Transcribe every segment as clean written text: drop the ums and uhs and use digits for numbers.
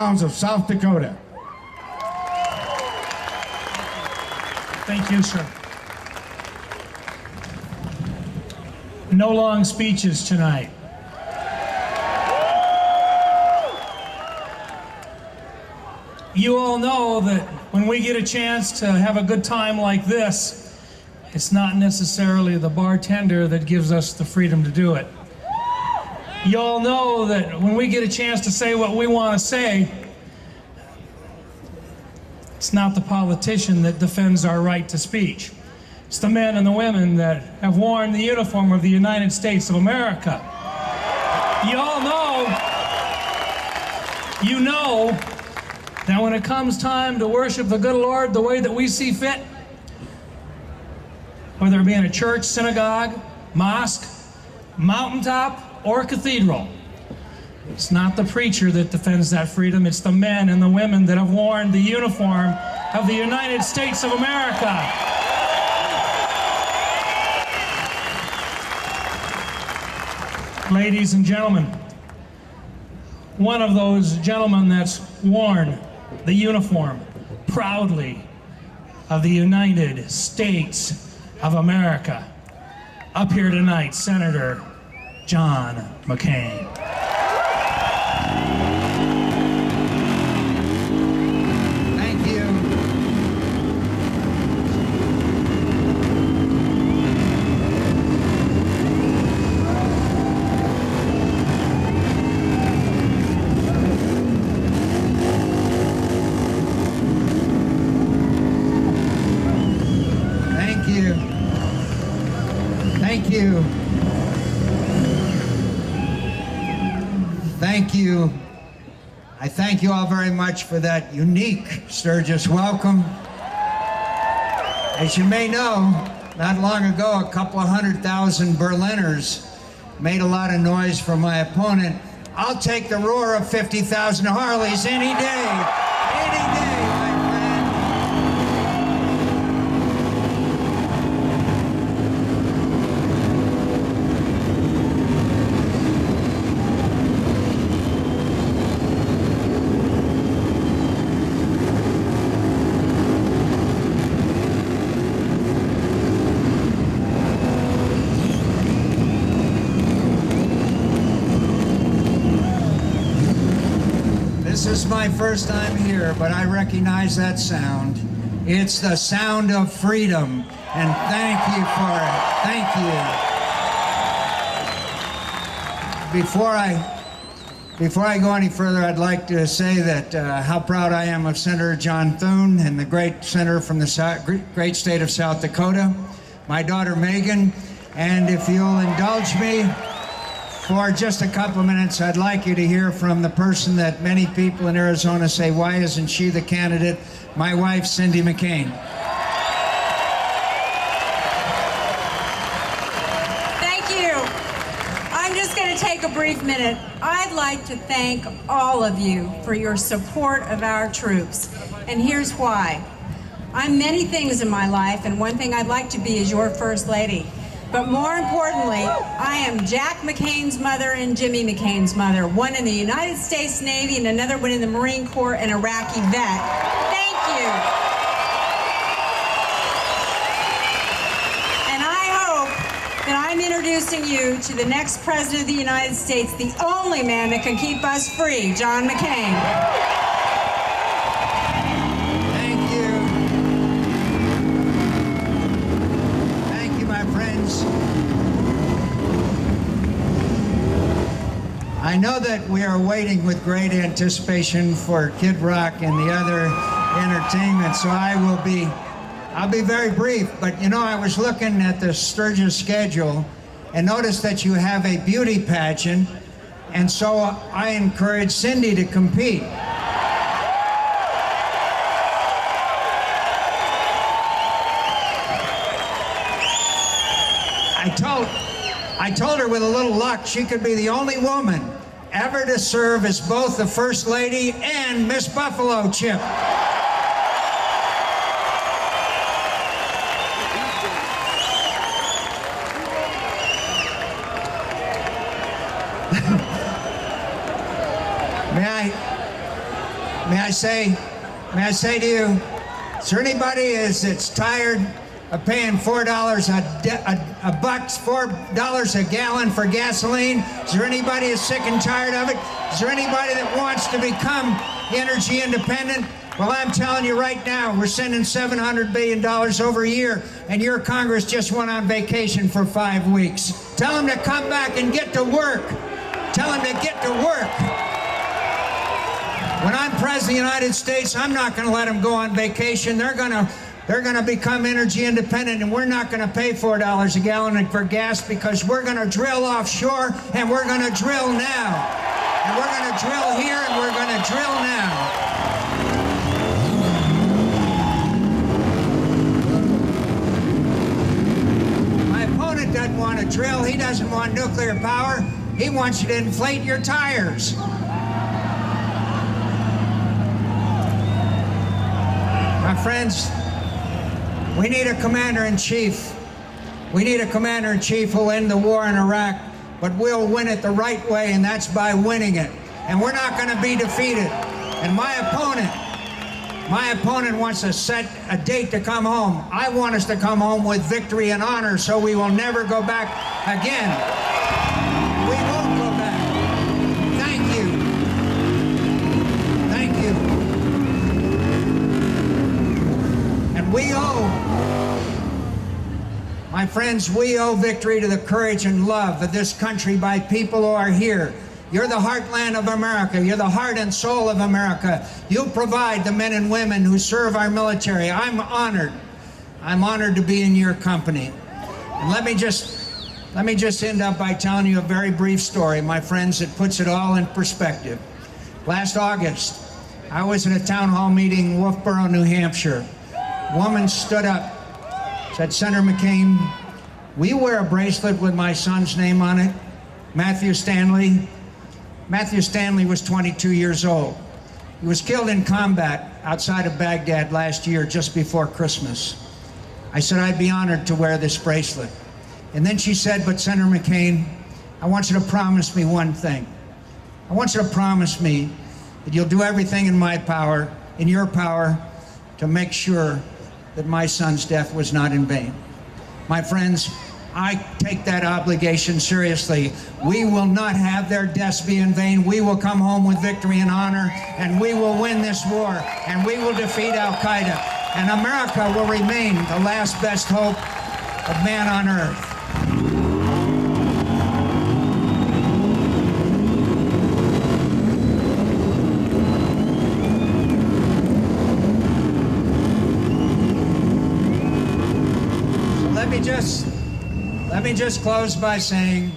of South Dakota. Thank you, sir. No long speeches tonight. You all know that when we get a chance to have a good time like this, it's not necessarily the bartender that gives us the freedom to do it. You all know that when we get a chance to say what we want to say, it's not the politician that defends our right to speech. It's the men and the women that have worn the uniform of the United States of America. You all know that when it comes time to worship the good Lord the way that we see fit, whether it be in a church, synagogue, mosque, mountaintop, or cathedral, it's not the preacher that defends that freedom, it's the men and the women that have worn the uniform of the United States of America. Ladies and gentlemen, one of those gentlemen that's worn the uniform proudly of the United States of America, up here tonight, Senator John McCain. Thank you. Thank you. Thank you. Thank you. I thank you all very much for that unique Sturgis welcome. As you may know, not long ago, a couple of 100,000 Berliners made a lot of noise for my opponent. I'll take the roar of 50,000 Harleys any day. Any day, my friend. This is my first time here, but I recognize that sound. It's the sound of freedom, and thank you for it. Thank you. Before I go any further, I'd like to say that how proud I am of Senator John Thune and the great senator from the great state of South Dakota, my daughter Megan, and if you'll indulge me, for just a couple of minutes, I'd like you to hear from the person that many people in Arizona say, why isn't she the candidate? My wife, Cindy McCain. Thank you. I'm just going to take a brief minute. I'd like to thank all of you for your support of our troops. And here's why. I'm many things in my life, and one thing I'd like to be is your First Lady. But more importantly, I am Jack McCain's mother and Jimmy McCain's mother, one in the United States Navy and another one in the Marine Corps, an Iraqi vet. Thank you. And I hope that I'm introducing you to the next President of the United States, the only man that can keep us free, John McCain. I know that we are waiting with great anticipation for Kid Rock and the other entertainment, so I'll be very brief. But you know, I was looking at the Sturgis schedule and noticed that you have a beauty pageant, and so I encourage Cindy to compete. I told her with a little luck she could be the only woman ever to serve as both the First Lady and Miss Buffalo Chip. may I say to you, is there anybody that's tired of paying $4 a gallon for gasoline? Is there anybody that's sick and tired of it? Is there anybody that wants to become energy independent? Well, I'm telling you right now, we're sending $700 billion over a year, and your Congress just went on vacation for 5 weeks. Tell them to come back and get to work. Tell them to get to work. When I'm President of the United States, I'm not going to let them go on vacation. They're going to become energy independent, and we're not going to pay $4 a gallon for gas because we're going to drill offshore, and we're going to drill now. And we're going to drill here, and we're going to drill now. Doesn't want to drill. He doesn't want nuclear power. He wants you to inflate your tires. My friends, we need a commander-in-chief. We need a commander-in-chief who'll end the war in Iraq, but we'll win it the right way, and that's by winning it. And we're not going to be defeated. And my opponent wants to set a date to come home. I want us to come home with victory and honor so we will never go back again. We won't go back. Thank you. Thank you. And we owe, my friends, we owe victory to the courage and love of this country by people who are here. You're the heartland of America. You're the heart and soul of America. You provide the men and women who serve our military. I'm honored. I'm honored to be in your company. And let me just end up by telling you a very brief story, my friends, that puts it all in perspective. Last August, I was at a town hall meeting in Wolfboro, New Hampshire. A woman stood up, said, "Senator McCain, will you wear a bracelet with my son's name on it? Matthew Stanley." Matthew Stanley was 22 years old. He was killed in combat outside of Baghdad last year, just before Christmas. I said I'd be honored to wear this bracelet. And then she said, "But Senator McCain, I want you to promise me one thing. I want you to promise me that you'll do everything in my power, in your power, to make sure that my son's death was not in vain." My friends, I take that obligation seriously. We will not have their deaths be in vain. We will come home with victory and honor, and we will win this war, and we will defeat Al-Qaeda, and America will remain the last best hope of man on earth. So let me just close by saying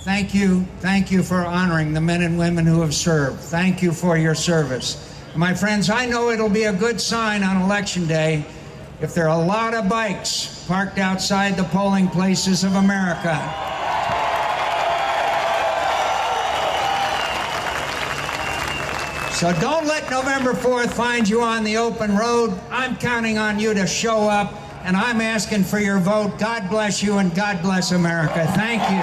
thank you for honoring the men and women who have served. Thank you for your service. My friends, I know it'll be a good sign on Election Day if there are a lot of bikes parked outside the polling places of America. So don't let November 4th find you on the open road. I'm counting on you to show up, and I'm asking for your vote. God bless you, and God bless America. Thank you.